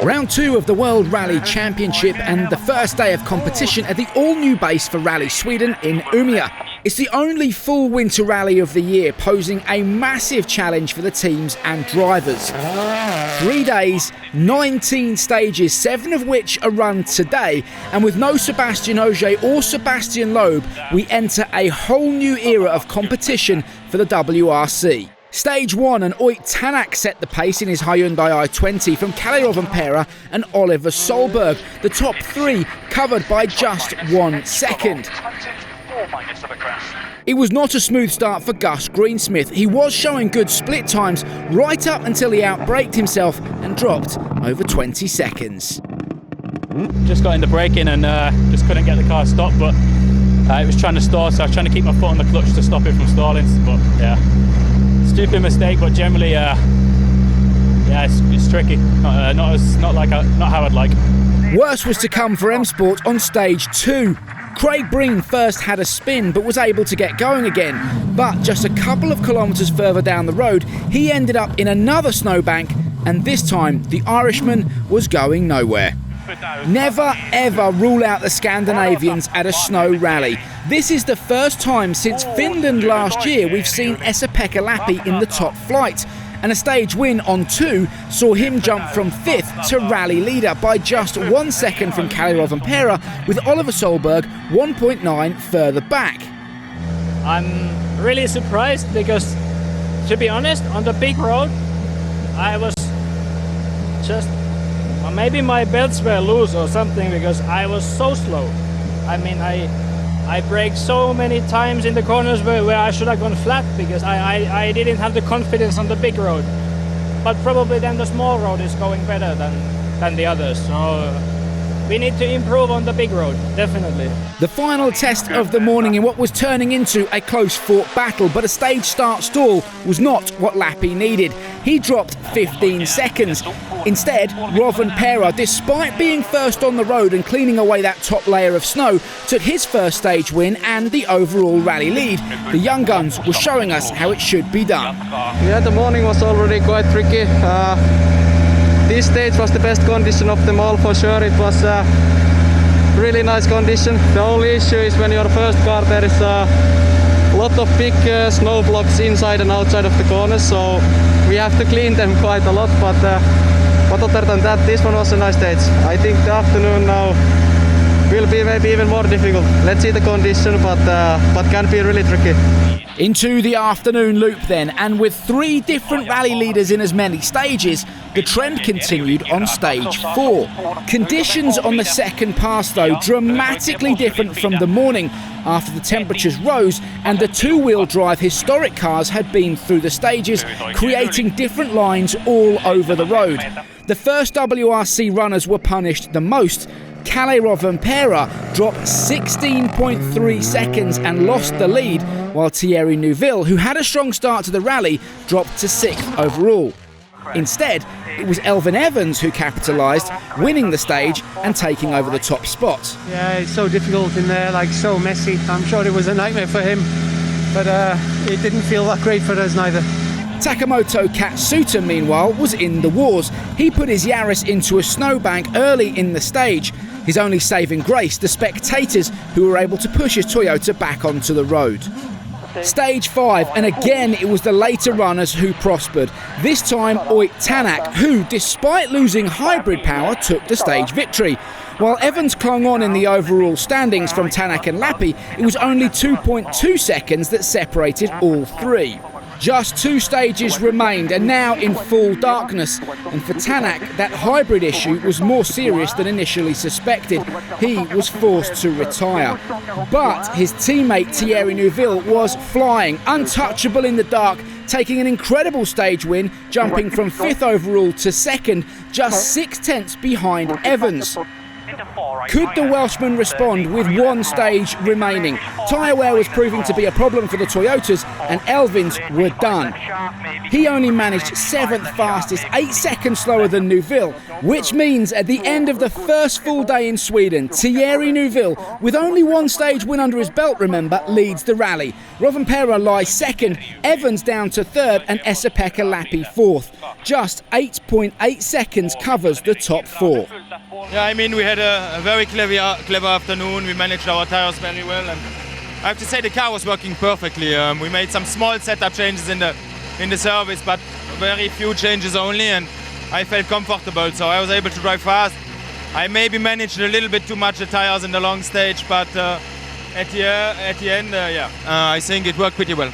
Round 2 of the World Rally Championship and the first day of competition at the all-new base for Rally Sweden in Umeå. It's the only full winter rally of the year, posing a massive challenge for the teams and drivers. 3 days, 19 stages, 7 of which are run today, and with no Sebastian Ogier or Sebastian Loeb, we enter a whole new era of competition for the WRC. Stage 1 and Ott Tänak set the pace in his Hyundai i20 from Kalle Rovanperä and Oliver Solberg, the top 3 covered by just 1 second. It was not a smooth start for Gus Greensmith. He was showing good split times right up until he outbraked himself and dropped over 20 seconds. Just got into braking and just couldn't get the car stopped, but it was trying to stall, so I was trying to keep my foot on the clutch to stop it from stalling. But yeah, stupid mistake, but generally, yeah, it's tricky. Not how I'd like. Worse was to come for M Sport on stage 2. Craig Breen first had a spin but was able to get going again, but just a couple of kilometres further down the road he ended up in another snowbank, and this time the Irishman was going nowhere. Never ever rule out the Scandinavians at a snow rally. This is the first time since Finland last year we've seen Esapekka Lappi in the top flight, and a stage win on 2 saw him jump from 5th to rally leader by just 1 second from Kalle Rovanperä, with Oliver Solberg 1.9 further back. I'm really surprised because, to be honest, on the big road I was just, or maybe my belts were loose or something, because I was so slow. I mean, I braked so many times in the corners where I should have gone flat, because I didn't have the confidence on the big road. But probably then the small road is going better than the others. So we need to improve on the big road, definitely. The final test of the morning in what was turning into a close-fought battle, but a stage start stall was not what Lappi needed. He dropped 15 seconds. Instead, Rovanperä, despite being first on the road and cleaning away that top layer of snow, took his first stage win and the overall rally lead. The young guns were showing us how it should be done. Yeah, the morning was already quite tricky. This stage was the best condition of them all for sure. It was a really nice condition. The only issue is when you're first car, there is a lot of big snow blocks inside and outside of the corners, so we have to clean them quite a lot, but other than that, this one was a nice stage. I think the afternoon now will be maybe even more difficult. Let's see the condition, but can be really tricky. Into the afternoon loop then, and with 3 different rally leaders in as many stages, the trend continued on stage 4. Conditions on the second pass though dramatically different from the morning after the temperatures rose and the 2-wheel drive historic cars had been through the stages, creating different lines all over the road. The first WRC runners were punished the most. Kalle Rovanperä dropped 16.3 seconds and lost the lead, while Thierry Neuville, who had a strong start to the rally, dropped to 6th overall. Instead, it was Elfyn Evans who capitalised, winning the stage and taking over the top spot. Yeah, it's so difficult in there, like so messy. I'm sure it was a nightmare for him, but it didn't feel that great for us neither. Takamoto Katsuta, meanwhile, was in the wars. He put his Yaris into a snowbank early in the stage. His only saving grace, the spectators who were able to push his Toyota back onto the road. Stage 5, and again it was the later runners who prospered. This time Ott Tänak, who, despite losing hybrid power, took the stage victory. While Evans clung on in the overall standings from Tänak and Lappi, it was only 2.2 seconds that separated all 3. Just 2 stages remained, and now in full darkness. And for Tänak, that hybrid issue was more serious than initially suspected. He was forced to retire. But his teammate Thierry Neuville was flying, untouchable in the dark, taking an incredible stage win, jumping from 5th overall to 2nd, just 6 tenths behind Evans. Could the Welshman respond with one stage remaining? Tyre wear was proving to be a problem for the Toyotas, and Elfyn's were done. He only managed 7th fastest, 8 seconds slower than Neuville, which means at the end of the first full day in Sweden, Thierry Neuville, with only one stage win under his belt, remember, leads the rally. Rovanperä lies second, Evans down to third, and Esapekka Lappi fourth. Just 8.8 seconds covers the top four. Yeah, I mean, we had a very clever afternoon. We managed our tyres very well, and I have to say the car was working perfectly. We made some small setup changes in the service, but very few changes only, and I felt comfortable, so I was able to drive fast. I maybe managed a little bit too much the tyres in the long stage, but at the end, I think it worked pretty well.